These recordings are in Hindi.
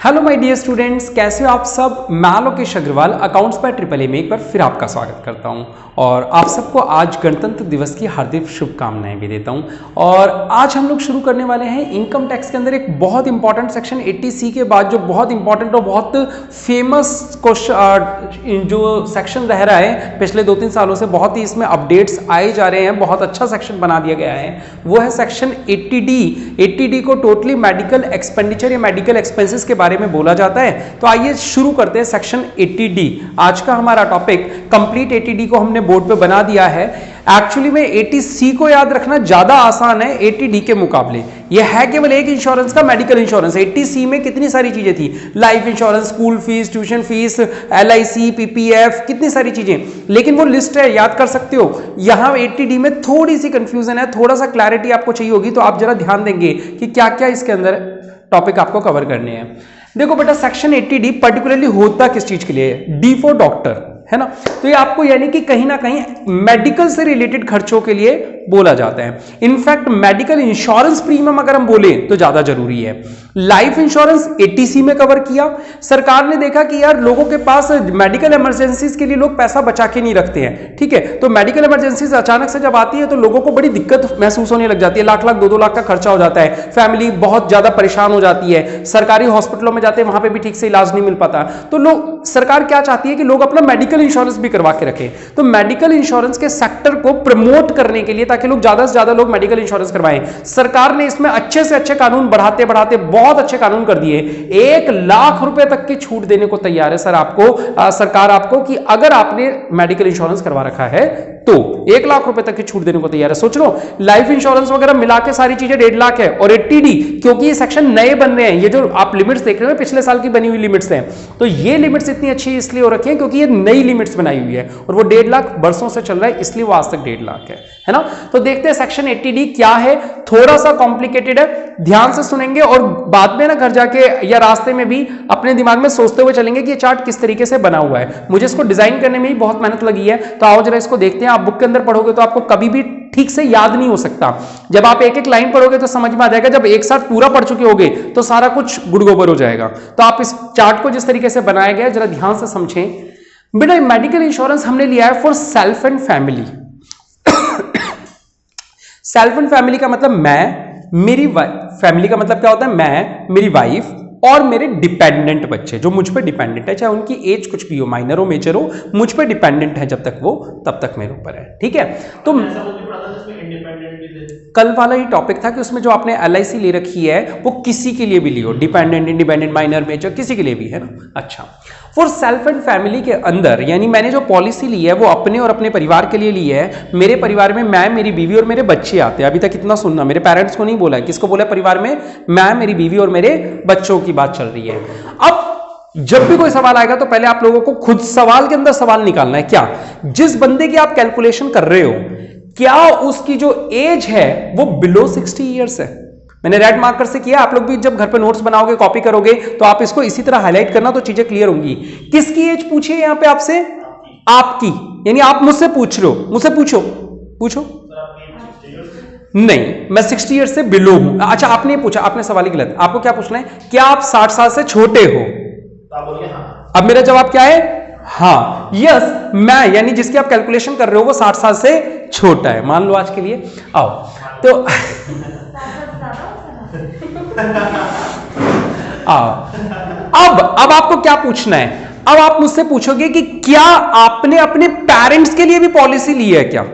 हेलो माय डियर स्टूडेंट्स, कैसे हो आप सब। मैं Lokesh Agarwal accounts by triple A में एक बार फिर आपका स्वागत करता हूं और आप सबको आज गणतंत्र दिवस की हार्दिक शुभकामनाएं भी देता हूं। और आज हम लोग शुरू करने वाले हैं इनकम टैक्स के अंदर एक बहुत इंपॉर्टेंट सेक्शन 80C के बाद जो बहुत इंपॉर्टेंट और बहुत फेमस क्वेश्चन जो सेक्शन रह रहा है पिछले 2-3 सालों से, बहुत ही इसमें अपडेट्स आए जा रहे हैं, बहुत अच्छा सेक्शन बना दिया गया है। वो है सेक्शन 80D। 80D को टोटली मेडिकल एक्सपेंडिचर या मेडिकल एक्सपेंसेस के बारे में बोला जाता है। तो आइए शुरू करते हैं सेक्शन 80D। आज का हमारा टॉपिक कंप्लीट 80D को हमने बोर्ड पे बना दिया है। एक्चुअली में 80C को याद रखना ज्यादा आसान है 80D के मुकाबले। यह है केवल एक इंश्योरेंस का मेडिकल इंश्योरेंस। 80C में कितनी सारी चीजें थी, life insurance, school fees, tuition fees, LIC, PPF, कितनी सारी चीजें, लेकिन वो लिस्ट है, याद कर सकते हो। यहां 80D में थोड़ी सी कंफ्यूजन है, थोड़ा सा क्लैरिटी आपको चाहिए होगी, तो आप जरा ध्यान देंगे कि क्या क्या इसके अंदर टॉपिक आपको कवर करने हैं। देखो बेटा, सेक्शन 80D पर्टिकुलरली होता किस चीज के लिए है? डी फॉर डॉक्टर, है ना। तो ये आपको यानी कि कहीं ना कहीं मेडिकल से रिलेटेड खर्चों के लिए बोला जाता है। इनफैक्ट मेडिकल इंश्योरेंस प्रीमियम अगर हम बोले तो ज्यादा जरूरी है। लाइफ इंश्योरेंस 80C में कवर किया। सरकार ने देखा कि यार लोगों के पास मेडिकल इमरजेंसीज के लिए लोग पैसा बचा के नहीं रखते हैं, ठीक है। तो मेडिकल इमरजेंसीज अचानक से जब आती है तो लोगों को बड़ी दिक्कत महसूस होने लग जाती है। लाख लाख 2-2 लाख का खर्चा हो जाता है, फैमिली बहुत ज्यादा परेशान हो जाती है। सरकारी हॉस्पिटलों में जाते हैं, वहां पे भी ठीक से इलाज नहीं मिल पाता। तो लोग, सरकार क्या चाहती है कि लोग अपना मेडिकल इंश्योरेंस भी करवा के रखें। तो मेडिकल इंश्योरेंस के सेक्टर को प्रमोट करने के लिए, ताकि लोग ज्यादा से ज्यादा लोग मेडिकल इंश्योरेंस करवाएं, सरकार ने इसमें अच्छे से अच्छे कानून बढ़ाते बढ़ाते बहुत अच्छे कानून कर दिए। 1 लाख रुपए तक की छूट देने को तैयार है सरकार आपको कि अगर आपने मेडिकल इंश्योरेंस करवा रखा है तो 1 लाख रुपए तक की छूट देने को तैयार है। सोच लो, लाइफ इंश्योरेंस वगैरह मिला के सारी चीजें 1.5 लाख है। और 80D, क्योंकि ये सेक्शन नए बन रहे हैं, ये जो आप लिमिट्स देख रहे हो पिछले साल की बनी हुई लिमिट्स हैं, तो ये लिमिट्स इतनी अच्छी इसलिए हो रखी है क्योंकि ये नई लिमिट्स बनाई हुई है और वो 1.5 लाख बरसों से चल रहा है, इसलिए वो आज तक 1.5 लाख है ना। तो देखते हैं सेक्शन 80D क्या है। थोड़ा सा कॉम्प्लिकेटेड है, ध्यान से सुनेंगे और बाद में ना घर जाके या रास्ते में भी अपने दिमाग में सोचते हुए चलेंगे कि ये चार्ट किस तरीके से बना हुआ है। मुझे इसको डिजाइन करने में भी बहुत मेहनत लगी है, तो आओ जरा इसको देखते हैं। आप बुक के अंदर पढ़ोगे तो आपको कभी भी ठीक से याद नहीं हो सकता। जब आप एक एक लाइन पढ़ोगे तो समझ में आ जाएगा, जब एक साथ पूरा पढ़ चुके होगे तो सारा कुछ गुड़गोबर हो जाएगा। तो आप इस चार्ट को जिस तरीके से बनाया गया जरा ध्यान से समझें। बेटा, मेडिकल इंश्योरेंस हमने लिया है for self and family. Self and family का मतलब मैं, मेरी फैमिली का मतलब क्या होता है? मैं, मेरी वाइफ और मेरे डिपेंडेंट बच्चे जो मुझ पे डिपेंडेंट है, चाहे उनकी एज कुछ भी हो, माइनर हो मेजर हो, मुझ पे डिपेंडेंट है जब तक वो, तब तक मेरे ऊपर है, ठीक है। तो कल वाला ही टॉपिक था कि उसमें जो आपने LIC ले रखी है वो किसी के लिए भी लियो, डिपेंडेंट, इंडिपेंडेंट, माइनर, मेजर, किसी के लिए भी, है ना। अच्छा, फॉर सेल्फ एंड फैमिली के अंदर यानी मैंने जो पॉलिसी ली है वो अपने और अपने परिवार के लिए ली है। मेरे परिवार में मैं, मेरी बीवी और मेरे बच्चे आते हैं। अभी तक इतना सुनना, मेरे पेरेंट्स को नहीं बोला है, किसको बोला? परिवार में मैं, मेरी बीवी और मेरे बच्चों की बात चल रही है। अब जब भी कोई सवाल आएगा तो पहले आप लोगों को खुद सवाल के अंदर सवाल निकालना है। क्या जिस बंदे की आप कैलकुलेशन कर रहे हो, क्या उसकी जो एज है वो बिलो 60 ईयर्स है? मैंने रेड मार्कर से किया। आप लोग भी जब घर पे नोट्स बनाओगे, कॉपी करोगे, तो आप इसको इसी तरह हाईलाइट करना, तो चीजें क्लियर होंगी। किसकी एज पूछिए यहां पे आपसे? आपकी, यानी आप मुझसे पूछ रहे हो, मुझसे पूछो नहीं, मैं 60 ईयर्स से बिलो हूं। अच्छा, आपने पूछा, आपने सवाल ही गलत। आपको क्या पूछना है? क्या आप 60 साल से छोटे हो? अब मेरा जवाब क्या है? हाँ, यस, मैं, यानी जिसकी आप कैलकुलेशन कर रहे हो वो 60 साल से छोटा है, मान लो आज के लिए। आओ तो अब आपको क्या पूछना है? अब आप मुझसे पूछोगे कि क्या आपने अपने पेरेंट्स के लिए भी पॉलिसी ली है क्या?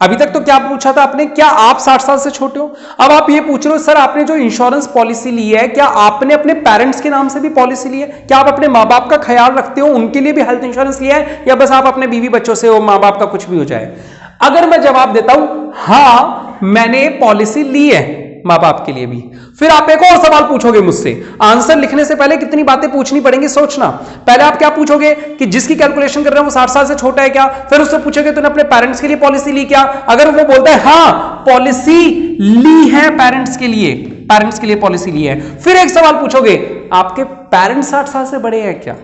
अभी तक तो क्या पूछा था आपने? क्या आप 60 साल से छोटे हो? अब आप ये पूछ रहे हो, सर आपने जो इंश्योरेंस पॉलिसी ली है, क्या आपने अपने पेरेंट्स के नाम से भी पॉलिसी ली है? क्या आप अपने माँ बाप का ख्याल रखते हो, उनके लिए भी हेल्थ इंश्योरेंस लिया है, या बस आप अपने बीवी बच्चों से हो, माँ बाप का कुछ भी हो जाए? अगर मैं जवाब देता हूं हाँ मैंने पॉलिसी ली है माँ बाप के लिए भी, फिर आप एक और सवाल पूछोगे मुझसे। आंसर लिखने से पहले कितनी बातें पूछनी पड़ेंगी सोचना। पहले आप क्या पूछोगे कि जिसकी कैलकुलेशन कर रहे हैं वो 60 साल से छोटा है क्या? फिर उससे पूछोगे तूने अपने पेरेंट्स के लिए पॉलिसी ली क्या? अगर वो बोलता है हाँ पॉलिसी ली है पेरेंट्स के लिए पॉलिसी ली है, फिर एक सवाल पूछोगे, आपके पेरेंट्स 60 साल से बड़े हैं क्या?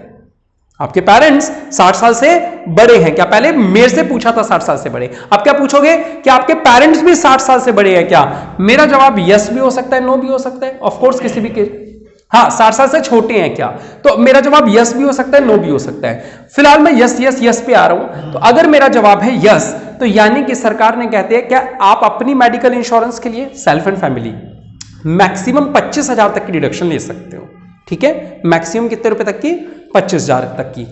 आपके पेरेंट्स 60 साल से बड़े हैं क्या? पहले मेरे से पूछा था 60 साल से बड़े, अब क्या पूछोगे कि आपके पेरेंट्स भी 60 साल से बड़े हैं क्या? मेरा जवाब यस भी हो सकता है, नो भी हो सकता है, ऑफ कोर्स किसी भी के हाँ 60 साल से छोटे हैं क्या? तो मेरा जवाब यस भी हो सकता है, नो भी हो सकता है। फिलहाल मैं यस यस यस पे आ रहा हूं। तो अगर मेरा जवाब है यस, तो यानी कि सरकार ने कहते हैं क्या आप अपनी मेडिकल इंश्योरेंस के लिए सेल्फ एंड फैमिली मैक्सिमम 25,000 तक की डिडक्शन ले सकते हो। ठीक है, मैक्सिमम कितने रुपए तक की? 25,000 तक की।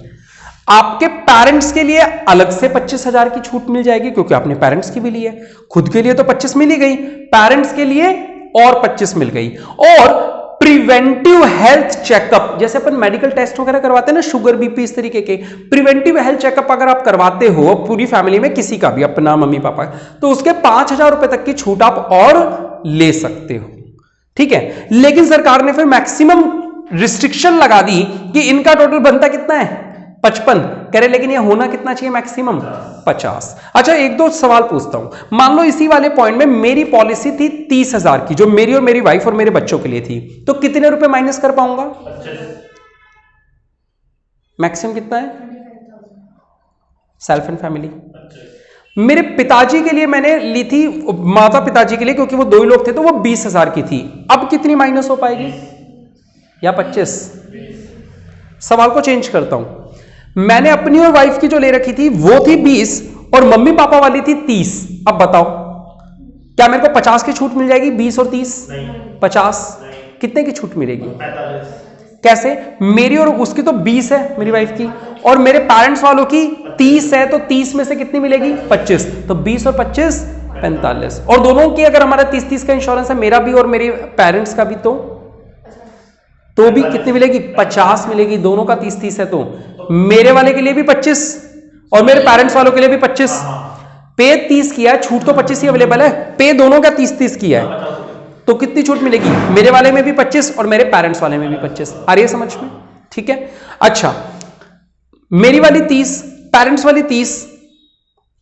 आपके पेरेंट्स के लिए अलग से 25,000 की छूट मिल जाएगी, क्योंकि आपने पेरेंट्स की भी ली है। खुद के लिए तो 25 मिल ही गई, पेरेंट्स के लिए और 25 मिल गई। और प्रिवेंटिव हेल्थ चेकअप, जैसे अपन मेडिकल टेस्ट वगैरह करवाते हैं ना, शुगर बीपी इस तरीके के, प्रिवेंटिव हेल्थ चेकअप अगर आप करवाते हो पूरी फैमिली में किसी का भी, अपना मम्मी पापा, तो उसके 5,000 रुपए तक की छूट आप और ले सकते हो। ठीक है, लेकिन सरकार ने फिर मैक्सिमम रिस्ट्रिक्शन लगा दी कि इनका टोटल बनता कितना है? 55 कह रहे, लेकिन ये होना कितना चाहिए मैक्सिमम? 50। अच्छा, एक दो सवाल पूछता हूं। मान लो इसी वाले पॉइंट में मेरी पॉलिसी थी 30,000 की, जो मेरी और मेरी वाइफ और मेरे बच्चों के लिए थी, तो कितने रुपए माइनस कर पाऊंगा? मैक्सिमम कितना है? Self and family. मेरे पिताजी के लिए मैंने ली थी, माता पिताजी के लिए, क्योंकि वो दो ही लोग थे, तो वो 20,000 की थी। अब कितनी माइनस हो पाएगी? या 25? सवाल को चेंज करता हूं। मैंने अपनी और वाइफ की जो ले रखी थी वो थी 20 और मम्मी पापा वाली थी 30। अब बताओ क्या मेरे को 50 की छूट मिल जाएगी? 20 और 30? 50। कितने की छूट मिलेगी? 45। कैसे? मेरी और उसकी तो 20 है मेरी वाइफ की, और मेरे पेरेंट्स वालों की 30 है, तो 30 में से कितनी मिलेगी? 25। तो 20 और 25 45। और दोनों की अगर हमारा 30-30 का इंश्योरेंस है, मेरा भी और मेरे पेरेंट्स का भी, तो भी कितनी मिलेगी? 50 मिलेगी। दोनों का 30-30 है, तो मेरे वाले के लिए भी 25 और मेरे पेरेंट्स वालों के लिए भी 25। पे 30 किया है, छूट तो 25 ही अवेलेबल है, पे दोनों का 30-30 किया है, तो कितनी छूट मिलेगी? मेरे वाले में भी 25 और मेरे पेरेंट्स वाले में भी 25। आ रही है समझ में? ठीक है। अच्छा, मेरी वाली 30, पेरेंट्स वाली 30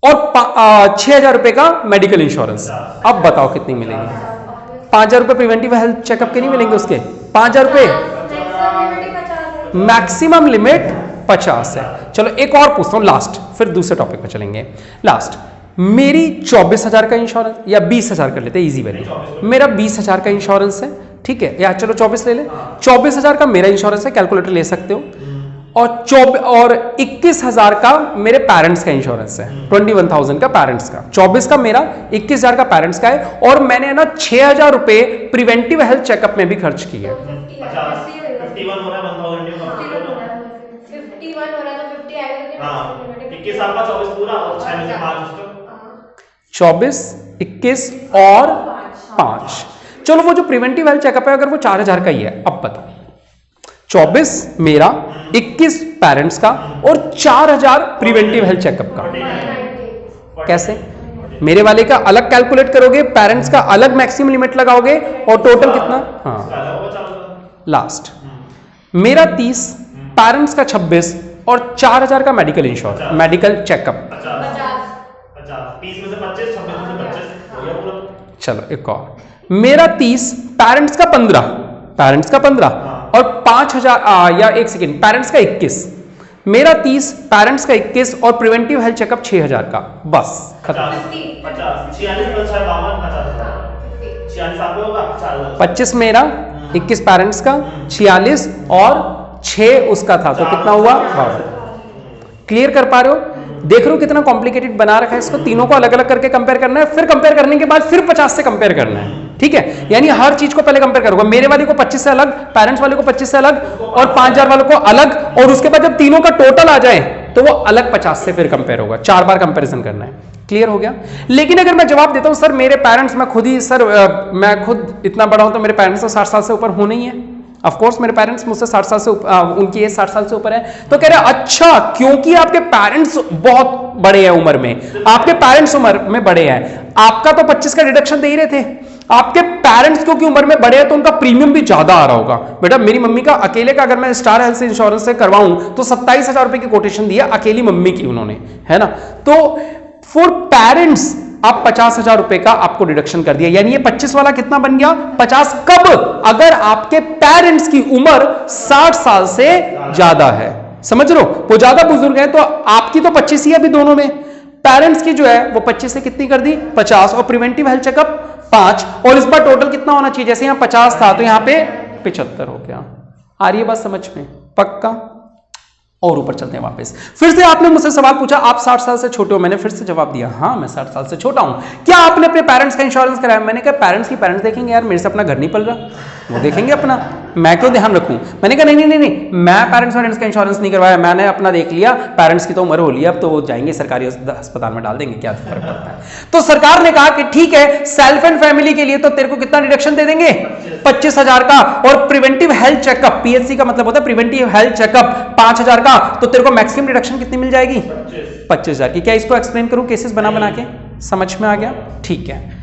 और 6,000 रुपए का मेडिकल इंश्योरेंस। अब बताओ कितनी मिलेगी? 5,000 रुपए प्रिवेंटिव हेल्थ चेकअप के नहीं मिलेंगे उसके? 5,000 रुपए मैक्सिमम लिमिट 50 है। चलो एक और पूछता हूं लास्ट, फिर दूसरे टॉपिक पे चलेंगे। लास्ट, मेरी 24,000 का इंश्योरेंस, या 20,000 कर लेते हैं, इजी वैल्यू। मेरा 20,000 का इंश्योरेंस है, ठीक है, या चलो 24 ले ले। 24,000 का मेरा इंश्योरेंस है, कैलकुलेटर ले सकते हो। और 21,000 का मेरे पेरेंट्स का इंश्योरेंस है, 21,000 का पेरेंट्स का, 24 का मेरा, 21,000 का पेरेंट्स का है। और मैंने ना 6,000 रुपए प्रिवेंटिव हेल्थ चेकअप में भी खर्च किए हैं। 51 हो रहा है, 1,000 51 हो रहा है, तो 50 आएगा। हाँ, 21 साल का 24 पूरा और 6 में से 5 उसका 24, 21 और 5। चलो वो जो प्रिवेंटिव हेल्थ चेकअप है, अगर वो 4,000 का ही है, अब बताओ, 24 मेरा, 21 पेरेंट्स का और 4,000 प्रिवेंटिव हेल्थ चेकअप का, कैसे? मेरे वाले का अलग कैलकुलेट करोगे, पेरेंट्स का अलग मैक्सिमम लिमिट लगाओगे, और टोटल कितना? हाँ, लास्ट मेरा 30, पेरेंट्स का 26 और 4,000 का मेडिकल इंश्योरेंस, मेडिकल चेकअप। 30 में से 25, 26 में से 25 हो गया पूरा। चलो एक और, मेरा 30, पेरेंट्स का 15, पेरेंट्स का 15 और 5,000, या एक सेकेंड, पेरेंट्स का 21, मेरा 30, पेरेंट्स का 21 और प्रिवेंटिव हेल्थ चेकअप 6,000 का, बस खत्म। 25 मेरा, 21 पेरेंट्स का, 46 और 6 उसका था, तो कितना हुआ? क्लियर कर पा रहे हो? देख रहे हो कितना कॉम्प्लिकेटेड बना रखा है इसको, तीनों को अलग अलग करके कंपेयर करना है, फिर कंपेयर करने के बाद फिर 50 से कंपेयर करना है। ठीक है, यानी हर चीज को पहले कंपेयर करूंगा, मेरे वाले को 25 से अलग, पेरेंट्स वाले को 25 से अलग और 5,000 वालों को अलग, और उसके बाद जब तीनों का टोटल आ जाए तो वो अलग 50 से फिर कंपेयर होगा। 4 बार कंपेरिजन करना है। क्लियर हो गया? लेकिन अगर मैं जवाब देता हूं सर मेरे पेरेंट्स, मैं खुद ही सर मैं खुद इतना बड़ा हूं, तो मेरे पेरेंट्स तो 60 साल से ऊपर होने ही है। ऑफ कोर्स मेरे पेरेंट्स मुझसे 60 साल से उनकी एज 60 साल से ऊपर है। तो कह रहे अच्छा, क्योंकि आपके पेरेंट्स बहुत बड़े हैं उम्र में, आपके पेरेंट्स उम्र में बड़े हैं, आपका तो 25 का डिडक्शन दे ही रहे थे, आपके पेरेंट्स क्योंकि उम्र में बड़े हैं तो उनका प्रीमियम भी ज्यादा आ रहा होगा। बेटा मेरी मम्मी का अकेले का अगर मैं स्टार हेल्थ इंश्योरेंस से करवाऊं तो 27,000 रुपए की कोटेशन दिया अकेली मम्मी की उन्होंने, है ना। तो फॉर पेरेंट्स आप 50,000 रुपए का आपको डिडक्शन कर दिया, यानी ये 25 वाला कितना बन गया? 50 कब? अगर आपके पेरेंट्स की उम्र 60 साल से ज्यादा है। समझ लो, वो ज्यादा बुजुर्ग है, तो आपकी तो 25 ही है अभी दोनों में, पेरेंट्स की जो है वो 25 से कितनी कर दी? 50, और प्रिवेंटिव हेल्थ चेकअप 5, और इस बार टोटल कितना होना चाहिए? जैसे यहां 50 था तो यहां पे 75 हो गया। आ रही है बात समझ में? पक्का? और ऊपर चलते हैं वापस। फिर से आपने मुझसे सवाल पूछा, आप 60 साल से छोटे हो। मैंने फिर से जवाब दिया, हाँ मैं 60 साल से छोटा हूं। क्या आपने अपने पेरेंट्स का इंश्योरेंस कराया? मैंने कहा पेरेंट्स की पेरेंट्स देखेंगे यार, मेरे से अपना घर नहीं पल रहा, वो देखेंगे अपना, मैं क्यों ध्यान रखूं? मैंने कहा नहीं, मैं पेरेंट्स का इंश्योरेंस नहीं करवाया, मैंने अपना देख लिया, पेरेंट्स की तो उम्र हो ली, अब तो वो जाएंगे सरकारी अस्पताल में डाल देंगे, क्या फर्क पड़ता है। तो सरकार ने कहा कि ठीक है, सेल्फ एंड फैमिली के लिए तो तेरे को कितना डिडक्शन दे देंगे? 25,000 का। और प्रिवेंटिव हेल्थ चेकअप, पीएचसी का मतलब होता है प्रिवेंटिव हेल्थ चेकअप, 5,000 का। तो तेरे को मैक्सिमम डिडक्शन कितनी मिल जाएगी? 25,000 की। क्या इसको एक्सप्लेन करूं केसेस बना के? समझ में आ गया? ठीक है।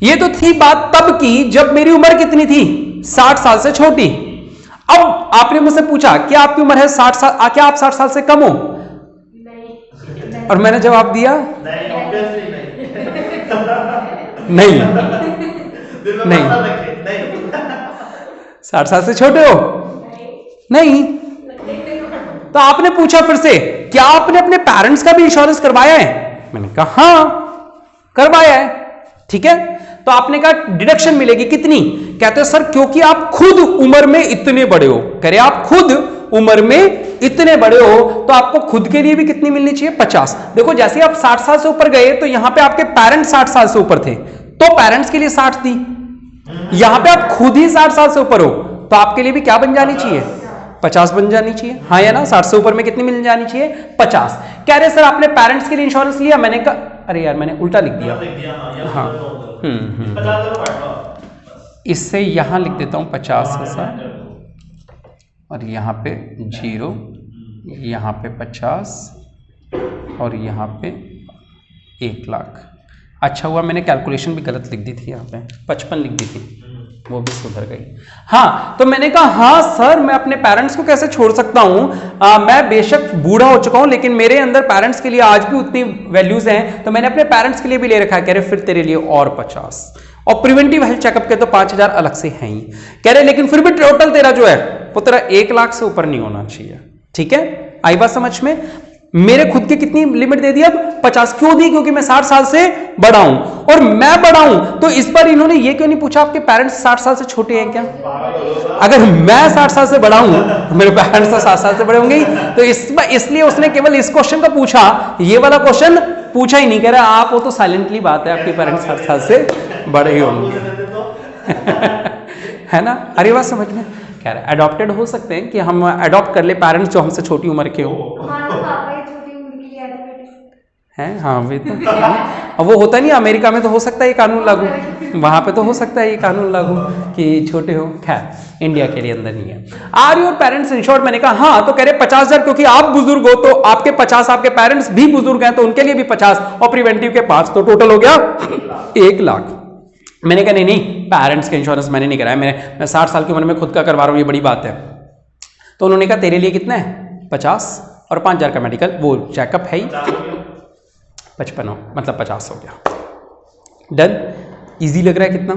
ये तो थी बात तब की जब मेरी उम्र कितनी थी? 60 साल से छोटी। अब आपने मुझसे पूछा क्या आपकी उम्र है 60 साल, क्या आप 60 साल से कम हो? नहीं। और मैंने जवाब दिया नहीं 60 साल से छोटे हो? नहीं। तो आपने पूछा फिर से, क्या आपने अपने पेरेंट्स का भी इंश्योरेंस करवाया है? मैंने कहा हाँ करवाया है। ठीक है, तो आपने कहा डिडक्शन मिलेगी कितनी? कहते हो सर क्योंकि आप खुद उम्र में इतने बड़े हो। कह रहे आप खुद उम्र में इतने बड़े हो तो आपको खुद के लिए भी कितनी मिलनी चाहिए? 50। देखो जैसे आप 60 साल से ऊपर गए तो यहां पे आपके पेरेंट्स 60 साल से ऊपर थे तो पेरेंट्स के लिए 60 दी, यहां पे आप खुद ही 60 साल से ऊपर हो तो आपके लिए भी क्या बन जानी चाहिए? 50 बन जानी चाहिए। हाँ या ना? 60 से ऊपर में कितनी मिल जानी चाहिए? 50। कह रहे सर आपने पेरेंट्स के लिए इंश्योरेंस लिया? मैंने कहा अरे यार मैंने उल्टा लिख दिया। हाँ इससे यहां लिख देता हूं 50,000 और यहाँ पे 0, यहाँ पे 50 और यहाँ पे 1 लाख। अच्छा हुआ मैंने कैलकुलेशन भी गलत लिख दी थी, यहाँ पे 55 लिख दी थी, वो भी सुधर गई। हाँ तो मैंने कहा हाँ सर मैं अपने पेरेंट्स को कैसे छोड़ सकता हूँ, मैं बेशक बूढ़ा हो चुका हूँ लेकिन मेरे अंदर पेरेंट्स के लिए आज भी उतनी वैल्यूज हैं तो मैंने अपने पेरेंट्स के लिए भी ले रखा है। कह रहे फिर तेरे लिए और 50 और प्रिवेंटिव हेल्थ चेकअप के तो 5,000 अलग से हैं ही। कह रहे लेकिन फिर भी टोटल तेरा जो है वो तेरा 1 लाख से ऊपर नहीं होना चाहिए। ठीक है, आई बात समझ में? मेरे खुद की कितनी लिमिट दे दी अब? 50। क्यों दी? क्योंकि मैं 60 साल से बड़ा हूं और मैं बड़ा हूं तो इस पर इन्होंने ये क्यों नहीं पूछा आपके पेरेंट्स 60 साल से छोटे हैं क्या? अगर मैं 60 साल से बड़ा हूं तो मेरे पेरेंट्स तो 60 साल से बड़े होंगे ही, तो इसलिए उसने केवल इस क्वेश्चन को पूछा, ये वाला क्वेश्चन पूछा ही नहीं। कह रहा आप वो तो साइलेंटली बात है, आपके पेरेंट्स 60 साल से बड़े ही होंगे है ना? अरे बात समझ में? कह रहा अडॉप्टेड हो सकते हैं कि हम अडॉप्ट कर ले पेरेंट्स जो हमसे छोटी उम्र के हो हैं। हाँ वे तो अब वो होता नहीं, अमेरिका में तो हो सकता है ये कानून लागू, वहां पे तो हो सकता है ये कानून लागू कि छोटे हो। खैर इंडिया के लिए अंदर नहीं है। Are your parents insured? मैंने कहा हाँ। तो कह रहे 50,000 क्योंकि आप बुजुर्ग हो तो आपके 50, आपके पेरेंट्स भी बुजुर्ग हैं तो उनके लिए भी 50 और प्रिवेंटिव के 5 तो टोटल हो गया 1 लाख। मैंने कहा नहीं पेरेंट्स का इंश्योरेंस मैंने नहीं कराया, मैं 60 साल की उम्र में खुद का करवा रहा हूँ, ये बड़ी बात है। तो उन्होंने कहा तेरे लिए कितना है? 50 और 5,000 का मेडिकल वो चेकअप है ही, 55 हो मतलब 50 हो गया। डन? इजी लग रहा है कितना?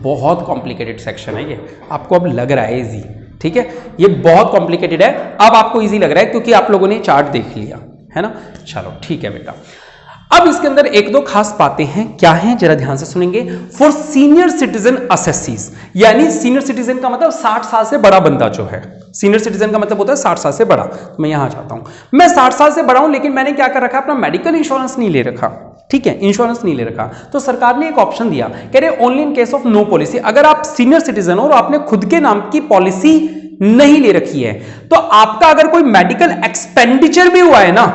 बहुत कॉम्प्लिकेटेड सेक्शन है ये, आपको अब लग रहा है इजी, ठीक है? ये बहुत कॉम्प्लिकेटेड है, अब आपको इजी लग रहा है क्योंकि आप लोगों ने चार्ट देख लिया है ना। चलो ठीक है बेटा, अब इसके अंदर एक दो खास बातें हैं, क्या हैं जरा ध्यान से सुनेंगे। फॉर सीनियर सिटीजन असेसीज, यानी सीनियर सिटीजन का मतलब 60 साल से बड़ा बंदा जो है, सीनियर सिटीजन का मतलब होता है 60 साल से बड़ा। तो मैं यहां चाहता हूं मैं 60 साल से बड़ा हूं लेकिन मैंने क्या कर रखा, अपना मेडिकल इंश्योरेंस नहीं ले रखा, ठीक है, इंश्योरेंस नहीं ले रखा। तो सरकार ने एक ऑप्शन दिया, कह रहे only in case of no policy, अगर आप सीनियर सिटीजन हो और आपने खुद के नाम की पॉलिसी नहीं ले रखी है तो आपका अगर कोई मेडिकल एक्सपेंडिचर भी हुआ है ना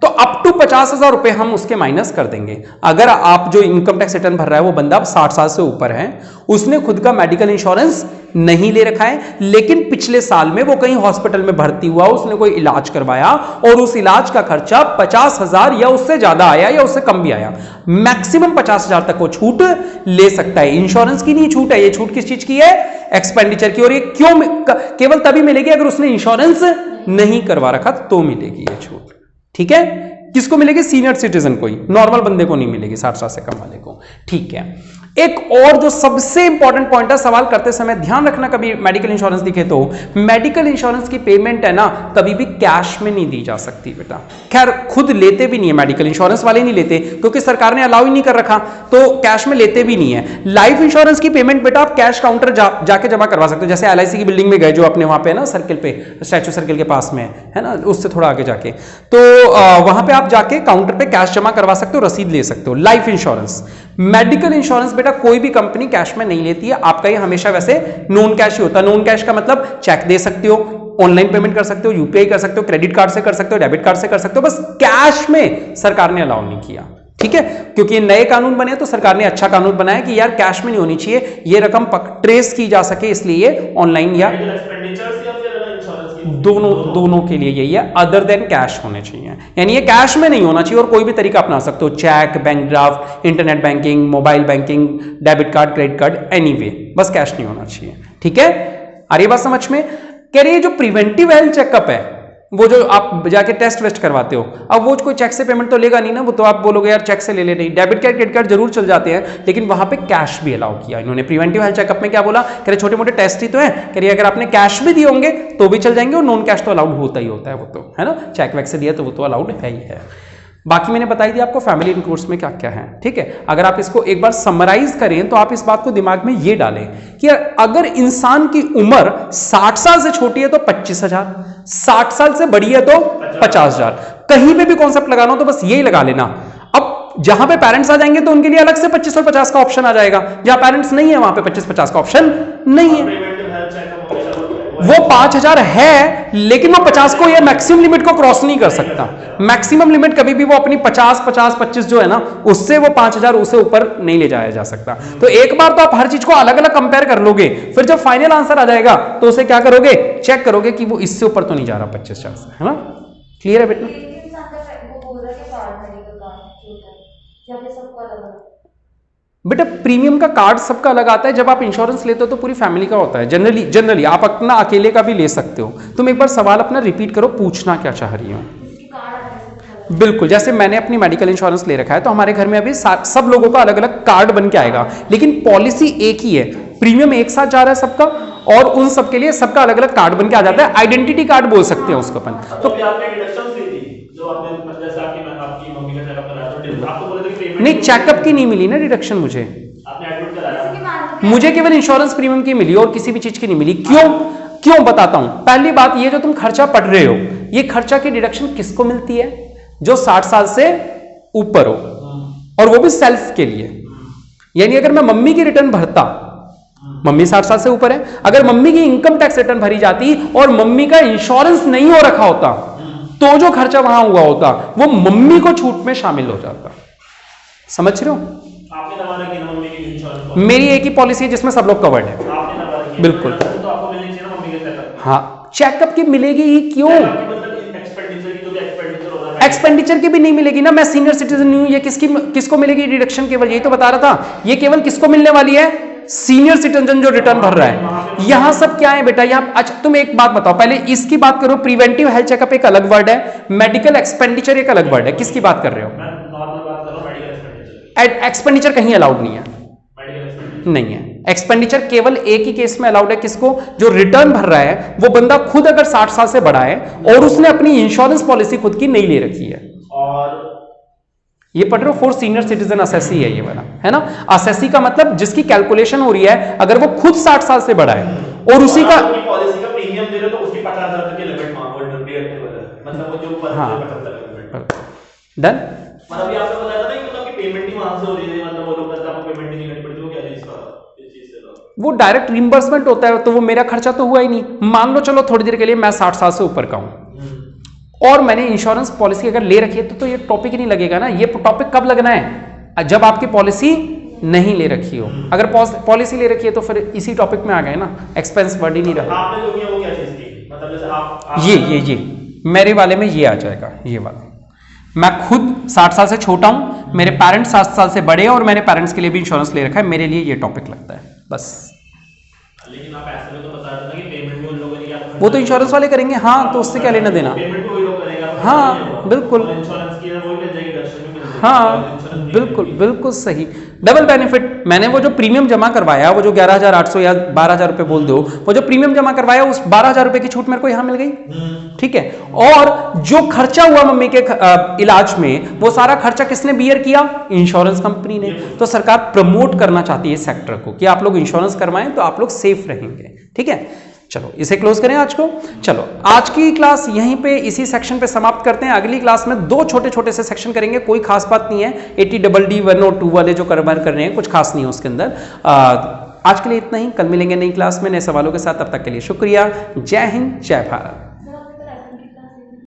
तो अप टू 50,000 रुपए हम उसके माइनस कर देंगे। अगर आप जो इनकम टैक्स रिटर्न भर रहा है वो बंदा 60 साल से ऊपर है, उसने खुद का मेडिकल इंश्योरेंस नहीं ले रखा है लेकिन पिछले साल में वो कहीं हॉस्पिटल में भर्ती हुआ, उसने कोई इलाज करवाया और उस इलाज का खर्चा 50,000 या उससे ज्यादा आया या उससे कम भी आया, मैक्सिमम 50,000 तक वो छूट ले सकता है। इंश्योरेंस की नहीं छूट है, ये छूट किस चीज की है? एक्सपेंडिचर की। और ये क्यों केवल तभी मिलेगी अगर उसने इंश्योरेंस नहीं करवा रखा तो मिलेगी ये छूट, ठीक है? किसको मिलेगी? सीनियर सिटीजन को ही, नॉर्मल बंदे को नहीं मिलेगी, 60 साल से कम वाले को, ठीक है? एक और जो सबसे इंपॉर्टेंट पॉइंट है, सवाल करते समय ध्यान रखना, कभी मेडिकल इंश्योरेंस दिखे तो मेडिकल इंश्योरेंस की पेमेंट है ना कभी भी कैश में नहीं दी जा सकती बेटा। खैर खुद लेते भी नहीं है, मेडिकल इंश्योरेंस वाले नहीं लेते क्योंकि सरकार ने अलाउ ही नहीं कर रखा, तो कैश में लेते भी नहीं है। लाइफ इंश्योरेंस की पेमेंट बेटा आप कैश काउंटर जाके जमा करवा सकते हो, जैसे LIC की बिल्डिंग में गए जो अपने वहां पे है ना, सर्किल पे, स्टैचू सर्किल के पास में है ना, उससे थोड़ा आगे जाके, तो वहां पे आप जाके काउंटर पे कैश जमा करवा सकते हो, रसीद ले सकते हो। लाइफ इंश्योरेंस, मेडिकल इंश्योरेंस बेटा कोई भी कंपनी कैश में नहीं लेती है, आपका ये हमेशा वैसे नॉन कैश ही होता है। नॉन कैश का मतलब चेक दे सकते हो, ऑनलाइन पेमेंट कर सकते हो, UPI कर सकते हो, क्रेडिट कार्ड से कर सकते हो, डेबिट कार्ड से कर सकते हो, बस कैश में सरकार ने अलाउ नहीं किया, ठीक है, क्योंकि ये नए कानून बने तो सरकार ने अच्छा कानून बनाया कि यार कैश में नहीं होनी चाहिए, ये रकम ट्रेस की जा सके, इसलिए ये ऑनलाइन या दोनों के लिए यही है, अदर देन कैश होने चाहिए, यानी ये कैश में नहीं होना चाहिए और कोई भी तरीका अपना सकते हो, cheque, bank draft, internet banking, mobile banking, debit card, credit card, anyway, बस कैश नहीं होना चाहिए, ठीक है। आ रही बात समझ में? कह रही है जो प्रिवेंटिव हेल्थ चेकअप है, वो जो आप जाके टेस्ट वेस्ट करवाते हो, अब वो कोई चेक से पेमेंट तो लेगा नहीं ना, वो तो आप बोलोगे यार चेक से ले ले, नहीं, डेबिट कार्ड, क्रेडिट कार्ड जरूर चल जाते हैं, लेकिन वहां पे कैश भी अलाउ किया इन्होंने। प्रिवेंटिव हेल्थ चेकअप में क्या बोला, कह रहे छोटे मोटे टेस्ट ही तो है, कह रही अगर आपने कैश भी दिए होंगे तो भी चल जाएंगे और नॉन कैश तो अलाउड होता ही होता है, वो तो है ना, चेक वैक से दिया तो वो तो अलाउड है ही है। बाकी मैंने बताई दी आपको फैमिली इंश्योरेंस में क्या क्या है, ठीक है। अगर आप इसको एक बार समराइज करें तो आप इस बात को दिमाग में ये डालें कि अगर इंसान की उम्र 60 साल से छोटी है तो 25,000, 60 साल से बड़ी है तो 50,000, कहीं पे भी कॉन्सेप्ट लगाना हो तो बस यही लगा लेना। अब जहां पे पेरेंट्स आ जाएंगे तो उनके लिए अलग से 25 और 50 का ऑप्शन आ जाएगा, जहां पेरेंट्स नहीं है वहां पे 25-50 का ऑप्शन नहीं है। वो 5,000 है लेकिन वो 50 को या मैक्सिमम लिमिट को क्रॉस नहीं कर सकता, मैक्सिमम लिमिट कभी भी वो अपनी 50-25 जो है ना उससे वो 5,000 उसे ऊपर नहीं ले जाया जा सकता। तो एक बार तो आप हर चीज को अलग अलग कंपेयर कर लोगे, फिर जब फाइनल आंसर आ जाएगा तो उसे क्या करोगे, चेक करोगे कि वो इससे ऊपर तो नहीं जा रहा 25,000 से, है ना। क्लियर है बेटा? बेटा प्रीमियम का कार्ड सबका अलग आता है, जब आप इंश्योरेंस लेते हो तो पूरी फैमिली का होता है, जनरली आप अपना अकेले का भी ले सकते हो। तुम एक बार सवाल अपना रिपीट करो, पूछना क्या चाह रही हो। बिल्कुल, जैसे मैंने अपनी मेडिकल इंश्योरेंस ले रखा है तो हमारे घर में अभी सब लोगों का अलग अलग कार्ड बन के आएगा, लेकिन पॉलिसी एक ही है, प्रीमियम एक साथ जा रहा है सबका, और उन सबके लिए सबका अलग अलग कार्ड बन के आ जाता है, आइडेंटिटी कार्ड बोल सकते हैं उसको अपन। तो नहीं, चेकअप की नहीं मिली ना डिडक्शन मुझे, मुझे केवल इंश्योरेंस प्रीमियम की मिली और किसी भी चीज की नहीं मिली। क्यों बताता हूं। पहली बात ये जो तुम खर्चा पढ़ रहे हो, ये खर्चा की डिडक्शन किसको मिलती है, जो 60 साल से ऊपर हो, और वो भी सेल्फ के लिए। यानी अगर मैं मम्मी की रिटर्न भरता, मम्मी 60 साल से ऊपर है, अगर मम्मी की इनकम टैक्स रिटर्न भरी जाती और मम्मी का इंश्योरेंस नहीं हो रखा होता तो जो खर्चा वहां हुआ होता वो मम्मी को छूट में शामिल हो जाता। समझ रहे हो? आपने दवा रखी ना मम्मी की इंश्योरेंस? मेरी एक ही पॉलिसी है जिसमें सब लोग कवर्ड है। आपने दवा रखी? बिल्कुल। तो आपको मिलनी चाहिए ना मम्मी के चेकअप? हाँ, चेकअप की मिलेगी ही क्यों? एक्सपेंडिचर की भी नहीं मिलेगी ना, मैं सीनियर सिटीजन नहीं हूं, ये किसको मिलेगी डिडक्शन? केवल यही तो बता रहा था, ये केवल किसको मिलने वाली है, सीनियर सिटीजन जो रिटर्न भर रहा है। यहां सब क्या है बेटा, यहां अच्छा तुम एक बात बताओ, पहले इसकी बात करो, प्रिवेंटिव हेल्थ चेकअप एक अलग वर्ड है, मेडिकल एक्सपेंडिचर एक अलग वर्ड है, किसकी बात कर रहे हो? मैं नॉर्मल बात कर रहा हूं, मेडिकल एक्सपेंडिचर। एक्सपेंडिचर कहीं अलाउड नहीं है, नहीं है। एक्सपेंडिचर केवल एक ही केस में अलाउड है, किसको? जो रिटर्न भर रहा है वो बंदा खुद अगर 60 साल से बड़ा है और उसने अपनी इंश्योरेंस पॉलिसी खुद की नहीं ले रखी है। और ये पढ़ रहे हो, फॉर सीनियर सिटीजन असेसी है ये वाला, है ना। असेसी का मतलब जिसकी कैलकुलेशन हो रही है, अगर वो खुद 60 साल से बड़ा है और उसी का पॉलिसी का प्रीमियम दे रहे तो उसकी 50,000 तक की लिमिट मांगो, मतलब वो जो 75,000 डन। मतलब ये आपने बताया था ना कि मतलब कि पेमेंट ही वहां से हो रही है, मतलब वो लोग कहते हैं आपको पेमेंट नहीं करनी पड़ती, वो क्या चीज का इस चीज से तो वो डायरेक्ट रिइंबर्समेंट होता है, तो वो मेरा खर्चा तो हुआ ही नहीं। मान लो चलो थोड़ी देर के लिए मैं 60 साल से ऊपर का हूं और मैंने इंश्योरेंस पॉलिसी अगर ले रखी है तो ये टॉपिक ही नहीं लगेगा ना। ये टॉपिक कब लगना है, जब आपकी पॉलिसी नहीं ले रखी हो। अगर पॉलिसी ले रखी है तो फिर इसी टॉपिक में आ गए ना, एक्सपेंस वर्ड ही नहीं रहा। आपने जो किया वो क्या चीज थी, मतलब जैसे आप ये मेरे वाले में ये आ जाएगा, ये वाला मैं खुद 60 साल से छोटा हूं, मेरे पेरेंट्स 60 साल से बड़े हैं और मैंने पेरेंट्स के लिए भी इंश्योरेंस ले रखा है, मेरे लिए ये टॉपिक लगता है बस। लेकिन आप ऐसे में तो बता रहे थे कि पेमेंट भी उन लोगों ने किया, वो तो इंश्योरेंस वाले करेंगे, हाँ, तो उससे क्या लेना देना। पेमेंट भी वही लोग करेंगे, हाँ बिल्कुल, इंश्योरेंस की वही मिल जाएगी, दर्शन भी मिल हाँ बिल्कुल बिल्कुल सही, डबल बेनिफिट। मैंने वो जो प्रीमियम जमा करवाया, वो जो 11,800 या 12,000 रुपये बोल दो, वो जो प्रीमियम जमा करवाया उस 12,000 रुपये की छूट मेरे को यहाँ मिल गई, ठीक है। और जो खर्चा हुआ मम्मी के इलाज में, वो सारा खर्चा किसने बियर किया? इंश्योरेंस कंपनी ने। तो सरकार प्रमोट करना चाहती है इस सेक्टर को कि आप लोग इंश्योरेंस करवाएं तो आप लोग सेफ रहेंगे, ठीक है। चलो इसे क्लोज करें आज को। चलो आज की क्लास यहीं पे इसी सेक्शन पे समाप्त करते हैं। अगली क्लास में 2 छोटे छोटे से सेक्शन करेंगे, कोई खास बात नहीं है। 80DD 1 और 2 वाले जो कवर कर रहे हैं, कुछ खास नहीं है उसके अंदर। आज के लिए इतना ही, कल मिलेंगे नई क्लास में नए सवालों के साथ। तब तक के लिए शुक्रिया। जय हिंद, जय भारत।